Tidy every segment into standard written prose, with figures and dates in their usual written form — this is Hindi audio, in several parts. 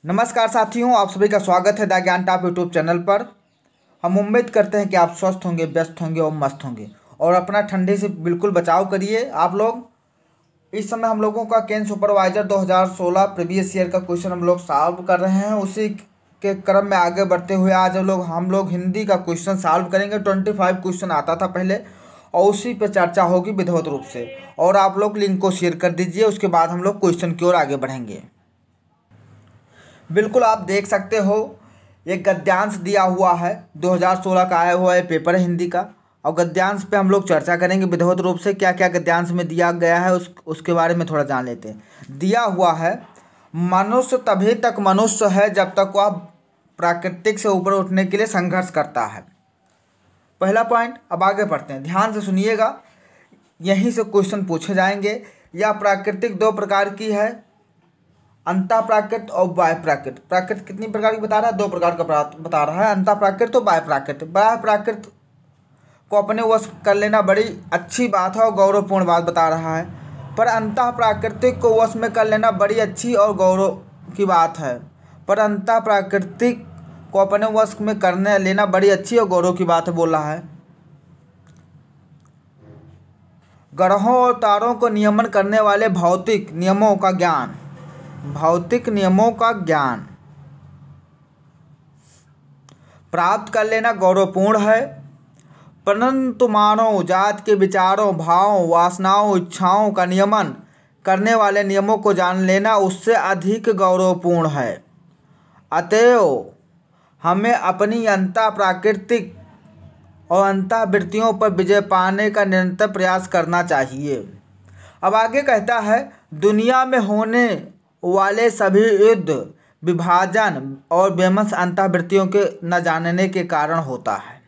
नमस्कार साथियों, आप सभी का स्वागत है द ज्ञान टॉप यूट्यूब चैनल पर। हम उम्मीद करते हैं कि आप स्वस्थ होंगे, व्यस्त होंगे और मस्त होंगे और अपना ठंडी से बिल्कुल बचाव करिए। आप लोग इस समय हम लोगों का केन सुपरवाइजर 2016 प्रीवियस ईयर का क्वेश्चन हम लोग सॉल्व कर रहे हैं। उसी के क्रम में आगे बढ़ते हुए आज हम लोग हिंदी का क्वेश्चन सॉल्व करेंगे। 25 क्वेश्चन आता था पहले और उसी पर चर्चा होगी विधिवत रूप से। और आप लोग लिंक को शेयर कर दीजिए, उसके बाद हम लोग क्वेश्चन की ओर आगे बढ़ेंगे। बिल्कुल आप देख सकते हो, एक गद्यांश दिया हुआ है, 2016 का आया हुआ है पेपर है हिंदी का। और गद्यांश पे हम लोग चर्चा करेंगे विधिवत रूप से। क्या क्या गद्यांश में दिया गया है उसके बारे में थोड़ा जान लेते हैं। दिया हुआ है, मनुष्य तभी तक मनुष्य है जब तक वह प्राकृतिक से ऊपर उठने के लिए संघर्ष करता है। पहला पॉइंट। अब आगे बढ़ते हैं, ध्यान से सुनिएगा, यहीं से क्वेश्चन पूछे जाएंगे। यह प्राकृतिक दो प्रकार की है, अंतः प्राकृत और बाह्य प्राकृत। प्राकृत कितनी प्रकार की बता रहा है? दो प्रकार का बता रहा है, अंतः प्राकृत और बाह्य प्राकृत। बाह्य प्राकृत को अपने वश कर लेना बड़ी अच्छी बात है और गौरवपूर्ण बात बता रहा है, पर अंतः प्राकृतिक को वश में कर लेना बड़ी अच्छी और गौरव की बात है। पर अंतः प्राकृतिक को अपने वश में करने लेना बड़ी अच्छी और गौरव की बात है बोल रहा है। ग्रहों और तारों को नियमन करने वाले भौतिक नियमों का ज्ञान, भौतिक नियमों का ज्ञान प्राप्त कर लेना गौरवपूर्ण है। परंतु मानव जात के विचारों, भावों, वासनाओं, इच्छाओं का नियमन करने वाले नियमों को जान लेना उससे अधिक गौरवपूर्ण है। अतएव हमें अपनी अंतः प्राकृतिक और अंतः वृत्तियों पर विजय पाने का निरंतर प्रयास करना चाहिए। अब आगे कहता है, दुनिया में होने वाले सभी युद्ध, विभाजन और वैमनस्य अंतःवृत्तियों के न जानने के कारण होता है।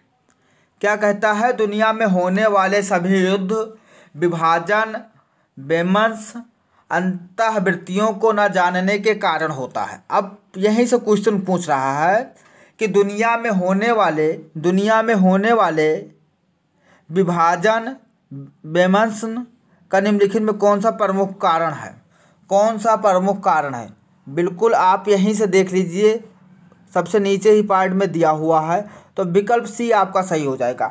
क्या कहता है? दुनिया में होने वाले सभी युद्ध, विभाजन, वैमनस्य अंतःवृत्तियों को न जानने के कारण होता है। अब यहीं से क्वेश्चन पूछ रहा है कि दुनिया में होने वाले विभाजन, वैमनस्य का निम्नलिखित में कौन सा प्रमुख कारण है? कौन सा प्रमुख कारण है? बिल्कुल आप यहीं से देख लीजिए, सबसे नीचे ही पार्ट में दिया हुआ है, तो विकल्प सी आपका सही हो जाएगा।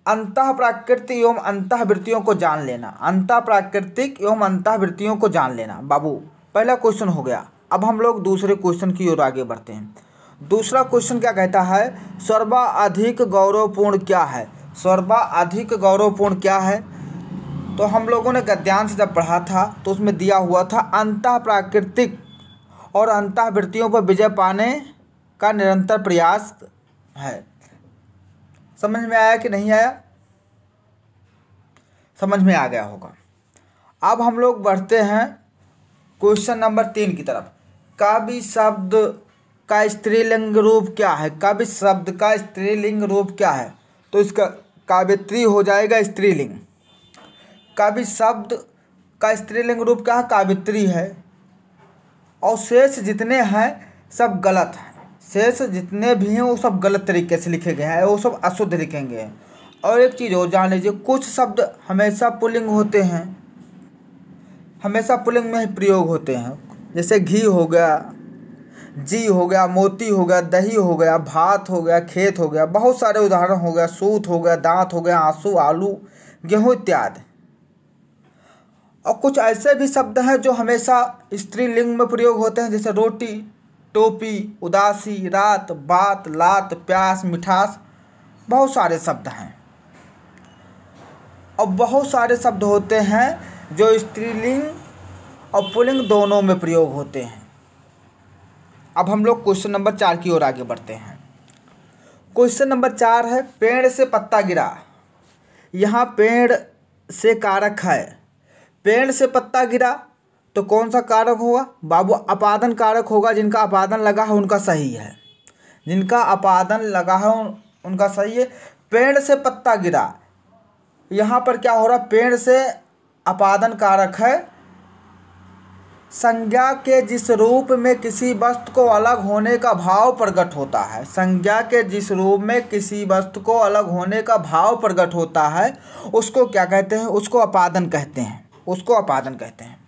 अंतः प्राकृतिक एवं अंतःवृत्तियों को जान लेना, अंतः प्राकृतिक एवं अंतःवृत्तियों को जान लेना। बाबू पहला क्वेश्चन हो गया। अब हम लोग दूसरे क्वेश्चन की ओर आगे बढ़ते हैं। दूसरा क्वेश्चन क्या कहता है? सर्वाधिक गौरवपूर्ण क्या है? सर्वाधिक गौरवपूर्ण क्या है? तो हम लोगों ने गद्यांश जब पढ़ा था तो उसमें दिया हुआ था, अंतः प्राकृतिक और अंतःवृत्तियों पर विजय पाने का निरंतर प्रयास है। समझ में आया कि नहीं आया? समझ में आ गया होगा। अब हम लोग बढ़ते हैं क्वेश्चन नंबर 3 की तरफ। काव्य शब्द का स्त्रीलिंग रूप क्या है? काव्य शब्द का स्त्रीलिंग रूप क्या है? तो इसका काव्यत्री हो जाएगा स्त्रीलिंग। काव्य शब्द का स्त्रीलिंग रूप क्या है? काव्यत्री है। और शेष जितने हैं सब गलत हैं। शेष जितने भी हैं वो सब गलत तरीके से लिखे गए हैं, वो सब अशुद्ध लिखेंगे। और एक चीज़ और जान लीजिए, कुछ शब्द हमेशा पुल्लिंग होते हैं, हमेशा पुल्लिंग में ही प्रयोग होते हैं। जैसे घी हो गया, जी हो गया, मोती हो गया, दही हो गया, भात हो गया, खेत हो गया, बहुत सारे उदाहरण हो गया, सूत हो गया, दांत हो गया, आंसू, आलू, गेहूँ इत्यादि। और कुछ ऐसे भी शब्द हैं जो हमेशा स्त्रीलिंग में प्रयोग होते हैं, जैसे रोटी, टोपी, उदासी, रात, बात, लात, प्यास, मिठास, बहुत सारे शब्द हैं। और बहुत सारे शब्द होते हैं जो स्त्रीलिंग और पुल्लिंग दोनों में प्रयोग होते हैं। अब हम लोग क्वेश्चन नंबर 4 की ओर आगे बढ़ते हैं। क्वेश्चन नंबर 4 है, पेड़ से पत्ता गिरा। यहाँ पेड़ से कारक है, पेड़ से पत्ता गिरा तो कौन सा कारक होगा? बाबू अपादन कारक होगा। जिनका अपादन लगा है उनका सही है, जिनका अपादन लगा है उनका सही है। पेड़ से पत्ता गिरा, यहाँ पर क्या हो रहा? पेड़ से अपादन कारक है। संज्ञा के जिस रूप में किसी वस्तु को अलग होने का भाव प्रकट होता है, संज्ञा के जिस रूप में किसी वस्तु को अलग होने का भाव प्रकट होता है उसको क्या कहते हैं? उसको अपादन कहते हैं, उसको अपादन कहते हैं।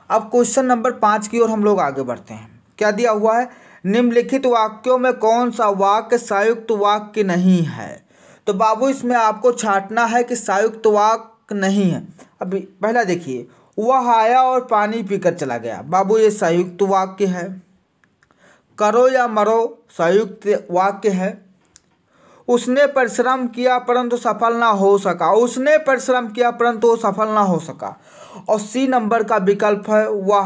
अब क्वेश्चन नंबर 5 की ओर हम लोग आगे बढ़ते हैं। क्या दिया हुआ है, निम्नलिखित वाक्यों में कौन सा वाक्य संयुक्त वाक्य नहीं है। तो बाबू इसमें आपको छांटना है कि संयुक्त वाक्य नहीं है। अभी पहला देखिए, वह आया और पानी पीकर चला गया, बाबू ये संयुक्त वाक्य है। करो या मरो संयुक्त वाक्य है। उसने परिश्रम किया परंतु सफल ना हो सका, उसने परिश्रम किया परंतु वो सफल ना हो सका। और सी नंबर का विकल्प है, वह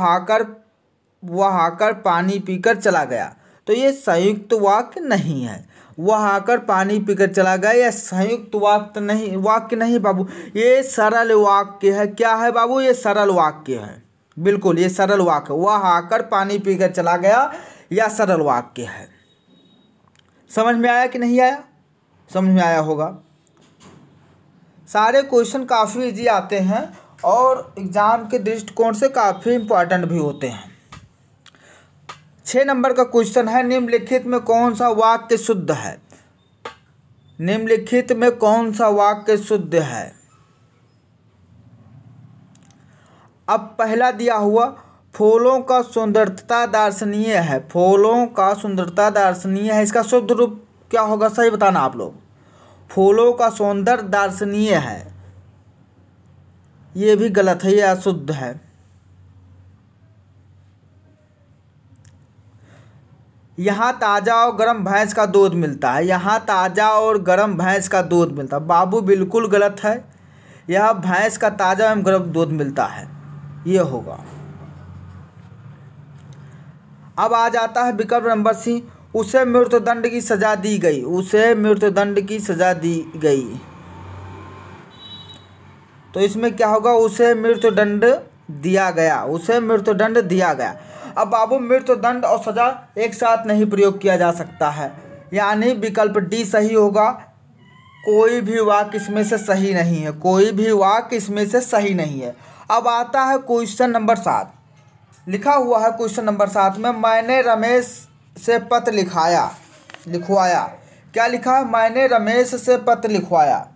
आकर पानी पीकर चला गया। तो ये संयुक्त वाक्य नहीं है। वह आकर पानी पीकर चला गया, यह संयुक्त वाक्य नहीं बाबू, ये सरल वाक्य है। क्या है बाबू, ये सरल वाक्य है, बिल्कुल ये सरल वाक्य। वह आकर पानी पीकर चला गया, यह सरल वाक्य है। समझ में आया कि नहीं आया? समझ में आया होगा। सारे क्वेश्चन काफ़ी इजी आते हैं और एग्ज़ाम के दृष्टिकोण से काफ़ी इम्पोर्टेंट भी होते हैं। 6 नंबर का क्वेश्चन है, निम्नलिखित में कौन सा वाक्य शुद्ध है। निम्नलिखित में कौन सा वाक्य शुद्ध है। अब पहला दिया हुआ, फूलों का सुंदरता दर्शनीय है। फूलों का सुंदरता दर्शनीय है, इसका शुद्ध रूप क्या होगा, सही बताना आप लोग। फूलों का सौंदर्य दर्शनीय है, ये भी गलत है, ये अशुद्ध है। यहाँ ताज़ा और गर्म भैंस का दूध मिलता है। यहाँ ताज़ा और गर्म भैंस का दूध मिलता है, बाबू बिल्कुल गलत है। यह भैंस का ताज़ा एवं गर्म दूध मिलता है, ये होगा। अब आ जाता है विकल्प नंबर सी, उसे मृत्युदंड की सजा दी गई। उसे मृत्युदंड की सजा दी गई, तो इसमें क्या होगा, उसे मृत्युदंड दिया गया। उसे मृत्युदंड दिया गया। अब बाबू मृत्युदंड और सजा एक साथ नहीं प्रयोग किया जा सकता है, यानी विकल्प डी सही होगा। कोई भी वाक्य इसमें से सही नहीं है, कोई भी वाक्य इसमें से सही नहीं है। अब आता है क्वेश्चन नंबर 7। लिखा हुआ है क्वेश्चन नंबर 7 में, मैंने रमेश से पत्र लिखवाया। क्या लिखा है, मैंने रमेश से पत्र लिखवाया।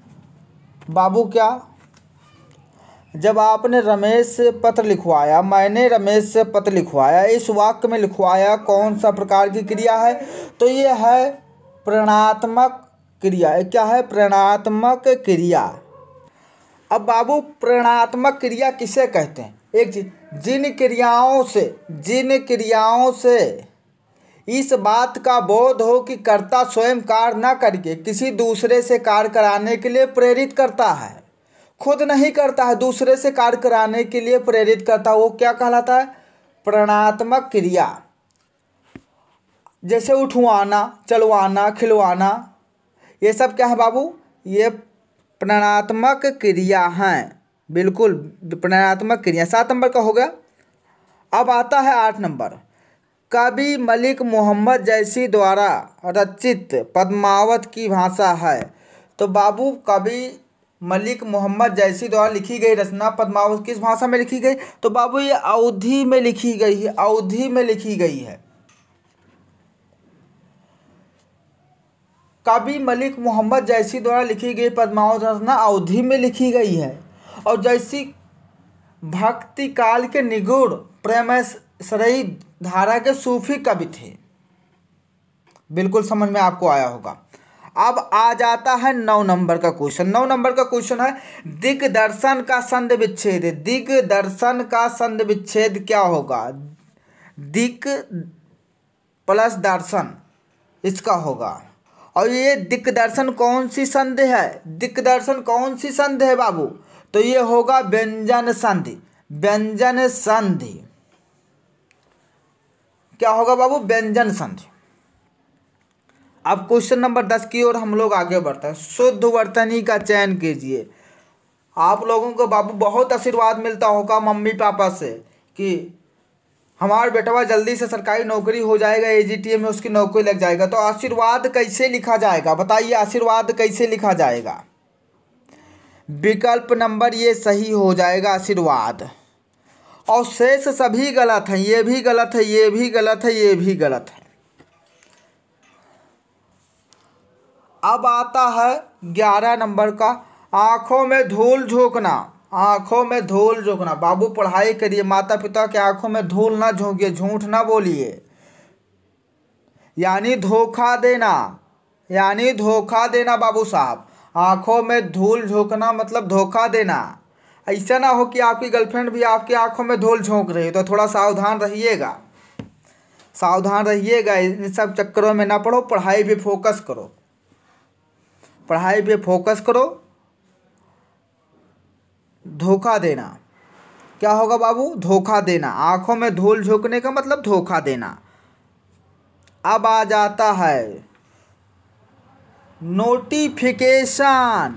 बाबू क्या, जब आपने रमेश से पत्र लिखवाया, मैंने रमेश से पत्र लिखवाया, इस वाक्य में लिखवाया कौन सा प्रकार की क्रिया है। तो ये है प्रेरणात्मक क्रिया। क्या है, प्रेरणात्मक क्रिया। अब बाबू प्रेरणात्मक क्रिया किसे कहते हैं। एक चीज, जिन क्रियाओं से इस बात का बोध हो कि कर्ता स्वयं कार्य न करके किसी दूसरे से कार्य कराने के लिए प्रेरित करता है, खुद नहीं करता है, दूसरे से कार्य कराने के लिए प्रेरित करता है, वो क्या कहलाता है, प्रेरणात्मक क्रिया। जैसे उठवाना, चलवाना, खिलवाना, ये सब क्या है बाबू, ये प्रेरणात्मक क्रिया हैं, बिल्कुल प्रेरणात्मक क्रिया। 7 नंबर का हो गया। अब आता है 8 नंबर, कवि मलिक मोहम्मद जैसी द्वारा रचित पद्मावत की भाषा है। तो बाबू कवि मलिक मोहम्मद जैसी द्वारा लिखी गई रचना पद्मावत किस भाषा में लिखी गई। तो बाबू ये अवधी में लिखी गई है, अवधी में लिखी गई है। कवि मलिक मोहम्मद जैसी द्वारा लिखी गई पद्मावत रचना अवधी में लिखी गई है। और जैसी भक्ति काल के निगूढ़ प्रेमश्रयी धारा के सूफी कवि थे। बिल्कुल समझ में आपको आया होगा। अब आ जाता है 9 नंबर का क्वेश्चन। 9 नंबर का क्वेश्चन है, दिग्दर्शन का संधि विच्छेद। दिग्दर्शन का संधि विच्छेद क्या होगा, दिक प्लस दर्शन इसका होगा। और ये दिग्दर्शन कौन सी संधि है, दिग्दर्शन कौन सी संधि है बाबू, तो ये होगा व्यंजन संधि। व्यंजन संधि क्या होगा बाबू, व्यंजन संधि। अब क्वेश्चन नंबर 10 की ओर हम लोग आगे बढ़ते हैं। शुद्ध वर्तनी का चयन कीजिए। आप लोगों को बाबू बहुत आशीर्वाद मिलता होगा मम्मी पापा से कि हमारा बेटवा जल्दी से सरकारी नौकरी हो जाएगा, एजीटीए में उसकी नौकरी लग जाएगा। तो आशीर्वाद कैसे लिखा जाएगा, बताइए आशीर्वाद कैसे लिखा जाएगा। विकल्प नंबर ये सही हो जाएगा आशीर्वाद, और शेष सभी गलत हैं। ये भी गलत है, ये भी गलत है, ये भी गलत है। अब आता है 11 नंबर का, आंखों में धूल झोंकना। आंखों में धूल झोंकना, बाबू पढ़ाई करिए, माता पिता के आंखों में धूल ना झोंकिए, झूठ ना बोलिए, यानी धोखा देना, यानी धोखा देना बाबू साहब। आंखों में धूल झोंकना मतलब धोखा देना। ऐसा ना हो कि आपकी गर्लफ्रेंड भी आपकी आंखों में धूल झोंक रही है, तो थोड़ा सावधान रहिएगा, सावधान रहिएगा। इन सब चक्करों में ना पड़ो, पढ़ाई पे फोकस करो, पढ़ाई पे फोकस करो। धोखा देना क्या होगा बाबू? धोखा देना। आंखों में धूल झोंकने का मतलब धोखा देना। अब आ जाता है नोटिफिकेशन।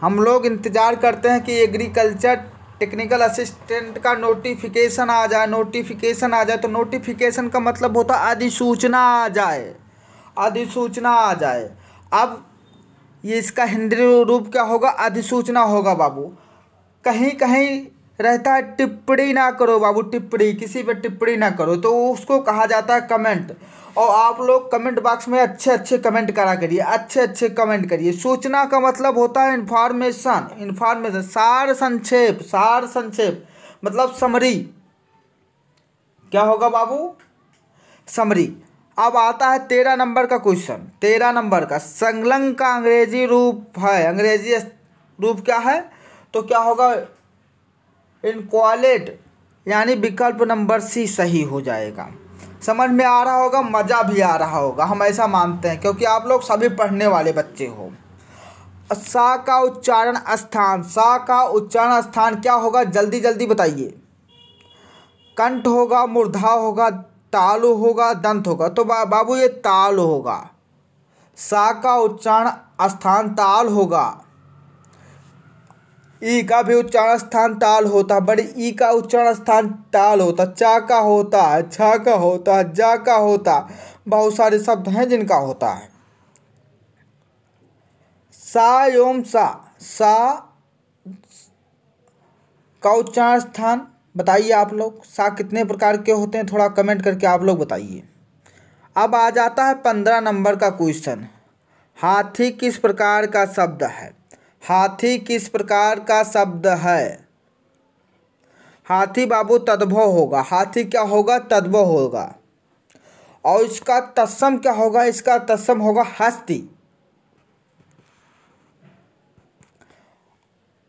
हम लोग इंतज़ार करते हैं कि एग्रीकल्चर टेक्निकल असिस्टेंट का नोटिफिकेशन आ जाए, नोटिफिकेशन आ जाए। तो नोटिफिकेशन का मतलब होता है अधिसूचना आ जाए, अधिसूचना आ जाए। अब ये इसका हिंदी रूप क्या होगा? अधिसूचना होगा बाबू। कहीं कहीं रहता है टिप्पणी ना करो बाबू, टिप्पणी, किसी पे टिप्पणी ना करो, तो उसको कहा जाता है कमेंट। और आप लोग कमेंट बॉक्स में अच्छे अच्छे कमेंट करा करिए, अच्छे अच्छे कमेंट करिए। सूचना का मतलब होता है इन्फॉर्मेशन, इन्फॉर्मेशन, सार संक्षेप, सार संक्षेप मतलब समरी। क्या होगा बाबू? समरी। अब आता है 13 नंबर का क्वेश्चन। 13 नंबर का संलग्न का अंग्रेजी रूप है, अंग्रेजी रूप क्या है? तो क्या होगा? इनक्वालेट, यानी विकल्प नंबर सी सही हो जाएगा। समझ में आ रहा होगा, मज़ा भी आ रहा होगा, हम ऐसा मानते हैं, क्योंकि आप लोग सभी पढ़ने वाले बच्चे हो। सा का उच्चारण स्थान, सा का उच्चारण स्थान क्या होगा? जल्दी जल्दी बताइए। कंठ होगा, मूर्धा होगा, तालु होगा, दंत होगा? तो बाबू ये ताल होगा। सा का उच्चारण स्थान ताल होगा। ई का भी उच्चारण स्थान ताल होता है, बड़ी ई का उच्चारण स्थान ताल होता, चा का होता है, छा का होता है, जा का होता, बहुत सारे शब्द हैं जिनका होता है। सा एवं सा का उच्चारण स्थान बताइए आप लोग। सा कितने प्रकार के होते हैं, थोड़ा कमेंट करके आप लोग बताइए। अब आ जाता है 15 नंबर का क्वेश्चन। हाथी किस प्रकार का शब्द है? हाथी किस प्रकार का शब्द है? हाथी बाबू तद्भव होगा। हाथी क्या होगा? तद्भव होगा। और इसका तत्सम क्या होगा? इसका तत्सम होगा हस्ती।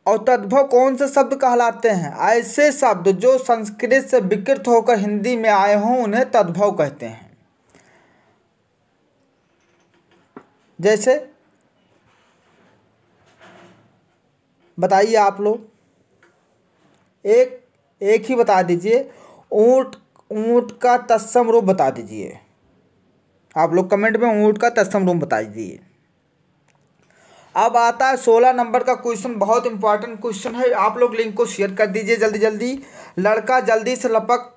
और तद्भव कौन से शब्द कहलाते हैं? ऐसे शब्द जो संस्कृत से विकृत होकर हिंदी में आए हों उन्हें तद्भव कहते हैं। जैसे बताइए आप लोग, एक ही बता दीजिए। ऊंट, ऊंट का तत्सम रूप बता दीजिए आप लोग, कमेंट में ऊंट का तत्सम रूप बता दीजिए। अब आता है 16 नंबर का क्वेश्चन, बहुत इंपॉर्टेंट क्वेश्चन है। आप लोग लिंक को शेयर कर दीजिए जल्दी जल्दी। लड़का जल्दी से लपक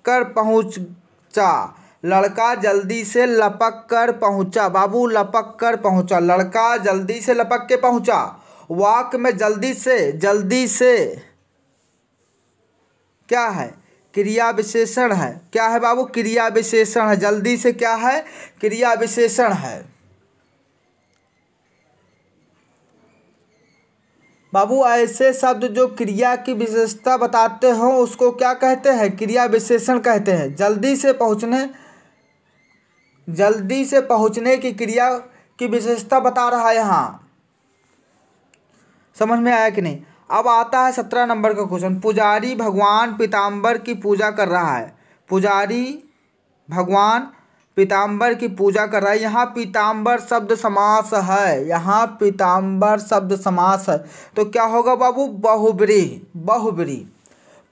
कर पहुंचा, लड़का जल्दी से लपक कर पहुंचा। बाबू लपक कर पहुंचा, लड़का जल्दी से लपक के पहुंचा। वाक में जल्दी से क्या है? क्रिया विशेषण है। क्या है बाबू? क्रिया विशेषण है। जल्दी से क्या है? क्रिया विशेषण है। बाबू ऐसे शब्द जो क्रिया की विशेषता बताते हो उसको क्या कहते हैं? क्रिया विशेषण कहते हैं। जल्दी से पहुंचने की क्रिया की विशेषता बता रहा है यहाँ। समझ में आया कि नहीं? अब आता है 17 नंबर का क्वेश्चन। पुजारी भगवान पीताम्बर की पूजा कर रहा है। पुजारी भगवान पीताम्बर की पूजा कर रहा है। यहाँ पीताम्बर शब्द समास है, यहाँ पीताम्बर शब्द समास है। तो क्या होगा बाबू? बहुब्रीहि, बहुब्रीहि।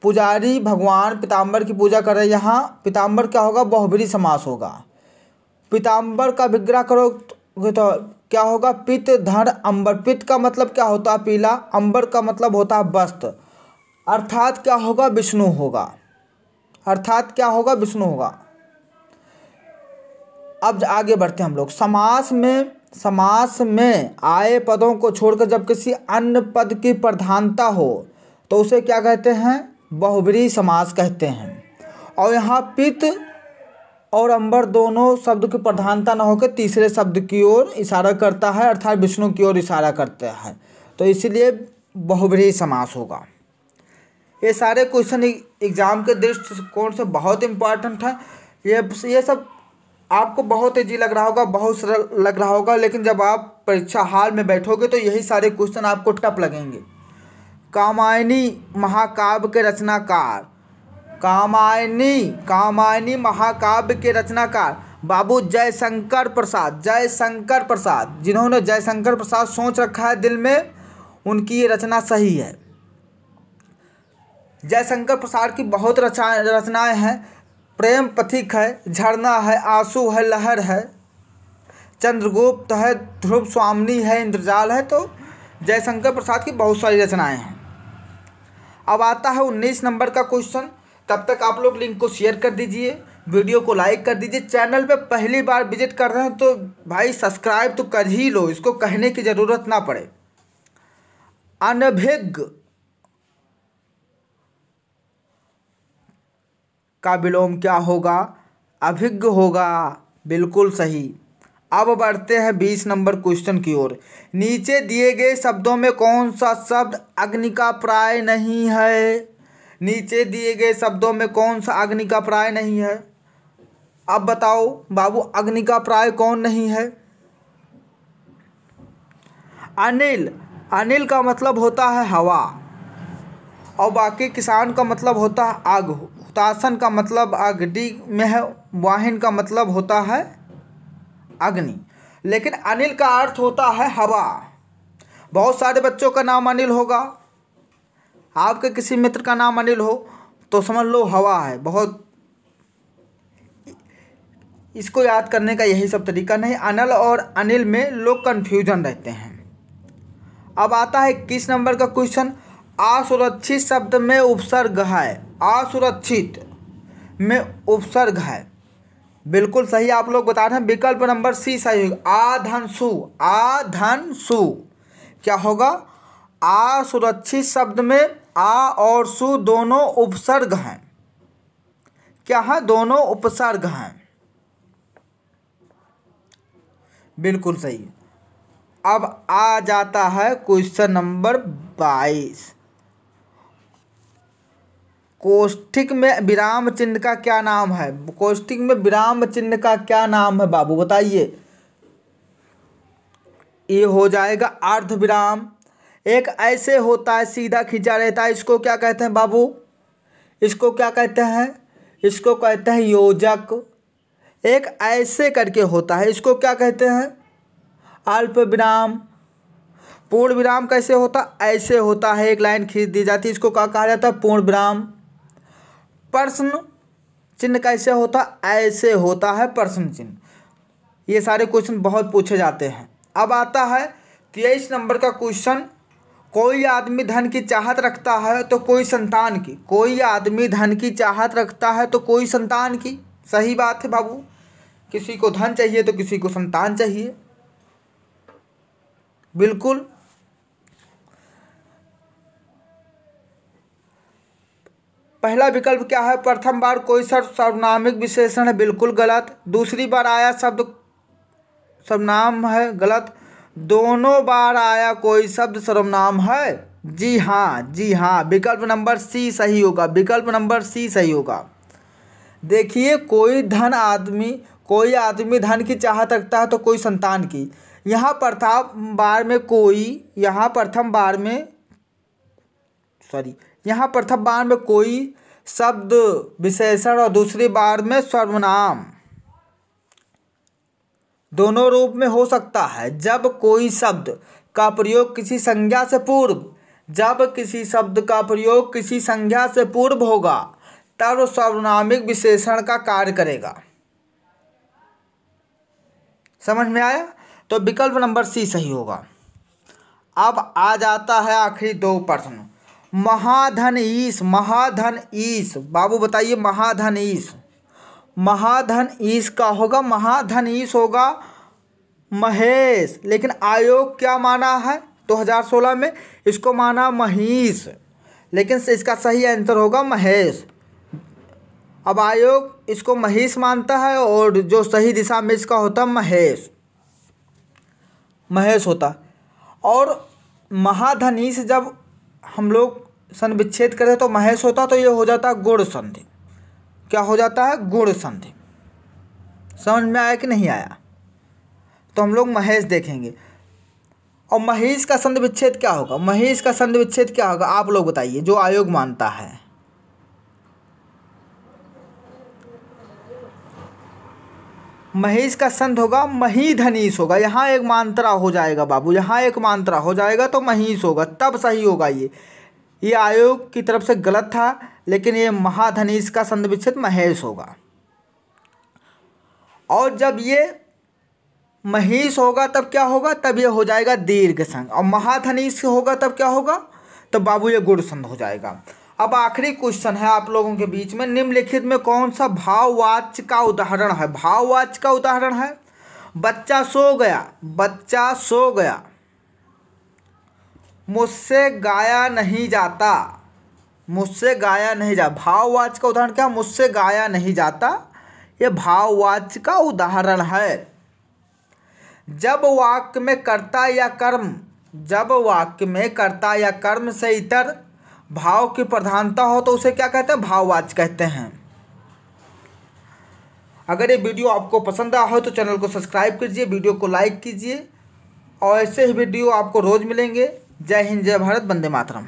पुजारी भगवान पीताम्बर की पूजा कर रहे हैं, यहाँ पीताम्बर क्या होगा? बहुब्रीहि समास होगा। पीताम्बर का विग्रह करोगे तो क्या होगा? पित धड़ अंबर। पित का मतलब क्या होता है? पीला। अंबर का मतलब होता है वस्त्र। अर्थात क्या होगा? विष्णु होगा। अर्थात क्या होगा? विष्णु होगा। अब आगे बढ़ते हैं हम लोग। समास में आए पदों को छोड़कर जब किसी अन्य पद की प्रधानता हो तो उसे क्या कहते हैं? बहुब्रीहि समास कहते हैं। और यहाँ पित और अंबर दोनों शब्द की प्रधानता न होकर तीसरे शब्द की ओर इशारा करता है, अर्थात विष्णु की ओर इशारा करता है, तो इसीलिए बहुब्रीहि समास होगा। ये सारे क्वेश्चन एग्जाम के दृष्टिकोण से बहुत इम्पोर्टेंट है। ये सब आपको बहुत ईजी लग रहा होगा, बहुत सरल लग रहा होगा, लेकिन जब आप परीक्षा हॉल में बैठोगे तो यही सारे क्वेश्चन आपको टफ लगेंगे। कामायनी महाकाव्य के रचनाकार, कामायनी महाकाव्य के रचनाकार बाबू जयशंकर प्रसाद, जिन्होंने जयशंकर प्रसाद सोच रखा है दिल में, उनकी ये रचना सही है। जयशंकर प्रसाद की बहुत रचनाएं हैं। प्रेम पथिक है, झरना है, आंसू है, लहर है, चंद्रगुप्त है, ध्रुव स्वामिनी है, इंद्रजाल है। तो जयशंकर प्रसाद की बहुत सारी रचनाएं हैं। अब आता है 19 नंबर का क्वेश्चन। तब तक आप लोग लिंक को शेयर कर दीजिए, वीडियो को लाइक कर दीजिए। चैनल पे पहली बार विजिट कर रहे हैं तो भाई सब्सक्राइब तो कर ही लो, इसको कहने की ज़रूरत ना पड़े। अनभिज्ञ का विलोम क्या होगा? अभिज्ञ होगा, बिल्कुल सही। अब बढ़ते हैं 20 नंबर क्वेश्चन की ओर। नीचे दिए गए शब्दों में कौन सा शब्द अग्नि का प्राय नहीं है? नीचे दिए गए शब्दों में कौन सा अग्नि का प्राय नहीं है? अब बताओ बाबू, अग्नि का प्राय कौन नहीं है? अनिल का मतलब होता है हवा, और बाकी किसान का मतलब होता है आग। हुतासन का मतलब अग्नि में है, वाहिन का मतलब होता है अग्नि, लेकिन अनिल का अर्थ होता है हवा। बहुत सारे बच्चों का नाम अनिल होगा, आपके किसी मित्र का नाम अनिल हो तो समझ लो हवा है। बहुत इसको याद करने का यही सब तरीका नहीं। अनल और अनिल में लोग कन्फ्यूजन रहते हैं। अब आता है 21 नंबर का क्वेश्चन। असुरक्षित शब्द में उपसर्ग है, असुरक्षित में उपसर्ग है, बिल्कुल सही आप लोग बता रहे हैं। विकल्प नंबर सी सही होगा, आधनसु। क्या होगा? असुरक्षित शब्द में आ और सु दोनों उपसर्ग हैं। क्या है? दोनों उपसर्ग हैं, बिल्कुल सही। अब आ जाता है क्वेश्चन नंबर 22। कोष्ठक में विराम चिन्ह का क्या नाम है? कोष्ठक में विराम चिन्ह का क्या नाम है बाबू, बताइए। ये हो जाएगा अर्ध विराम। एक ऐसे होता है, सीधा खींचा रहता है, इसको क्या कहते हैं बाबू? इसको क्या कहते हैं? इसको कहते हैं योजक। एक ऐसे करके होता है, इसको क्या कहते हैं? अल्प विराम। पूर्ण विराम कैसे होता? ऐसे होता है, एक लाइन खींच दी जाती है, इसको क्या कहा जाता है? पूर्ण विराम। प्रश्न चिन्ह कैसे होता? ऐसे होता है प्रश्न चिन्ह। ये सारे क्वेश्चन बहुत पूछे जाते हैं। अब आता है 23 नंबर का क्वेश्चन। कोई आदमी धन की चाहत रखता है तो कोई संतान की। कोई आदमी धन की चाहत रखता है तो कोई संतान की। सही बात है बाबू, किसी को धन चाहिए तो किसी को संतान चाहिए, बिल्कुल। पहला विकल्प क्या है? प्रथम बार कोई सर्वनामिक विशेषण है, बिल्कुल गलत। दूसरी बार आया शब्द सर्वनाम है, गलत। दोनों बार आया कोई शब्द सर्वनाम है, जी हाँ, विकल्प नंबर सी सही होगा, विकल्प नंबर सी सही होगा। देखिए, कोई आदमी धन की चाहत रखता है तो कोई संतान की। यहाँ प्रथम बार में कोई शब्द विशेषण और दूसरी बार में सर्वनाम, दोनों रूप में हो सकता है। जब कोई शब्द का प्रयोग किसी संज्ञा से पूर्व होगा तब सर्वनामिक विशेषण का कार्य करेगा। समझ में आया? तो विकल्प नंबर सी सही होगा। अब आ जाता है आखिरी 2 प्रश्न। महाधन ईश बाबू बताइए, महाधन ईश का होगा, महाधन ईश होगा महेश, लेकिन आयोग क्या माना है 2016 में? इसको माना महीश, लेकिन इसका सही आंसर होगा महेश। अब आयोग इसको महीश मानता है और जो सही दिशा में इसका होता महेश होता। और महाधनीश जब हम लोग सन विच्छेद करें तो महेश होता, तो ये हो जाता है गुण संधि। क्या हो जाता है? गुण संधि। समझ में आया कि नहीं आया? तो हम लोग महेश देखेंगे। और महेश का संधि विच्छेद क्या होगा? महेश का संधि विच्छेद क्या होगा आप लोग बताइए, जो आयोग मानता है। महेश का संध होगा मही धनीश होगा। यहाँ एक मात्रा हो जाएगा बाबू, यहाँ एक मात्रा हो जाएगा तो महीश होगा, तब सही होगा। ये आयोग की तरफ से गलत था, लेकिन ये महाधनीश का संधि विच्छेद महेश होगा। और जब ये महीश होगा तब क्या होगा? तब ये हो जाएगा दीर्घ संध। और महाधनीश होगा तब क्या होगा? तब बाबू ये गुण संध हो जाएगा। अब आखिरी क्वेश्चन है आप लोगों के बीच में, निम्नलिखित में कौन सा भाववाच्य का उदाहरण है? भाववाच्य का उदाहरण है बच्चा सो गया, बच्चा सो गया, मुझसे गाया नहीं जाता, मुझसे गाया नहीं जा। भाववाच्य का उदाहरण क्या? मुझसे गाया नहीं जाता, ये भाववाच्य का उदाहरण है। जब वाक्य में कर्ता या कर्म, जब वाक्य में कर्ता या कर्म से इतर भाव की प्रधानता हो तो उसे क्या कहते हैं? भाववाच्य कहते हैं। अगर ये वीडियो आपको पसंद आया हो तो चैनल को सब्सक्राइब कीजिए, वीडियो को लाइक कीजिए, और ऐसे ही वीडियो आपको रोज मिलेंगे। जय हिंद, जय भारत, वंदे मातरम।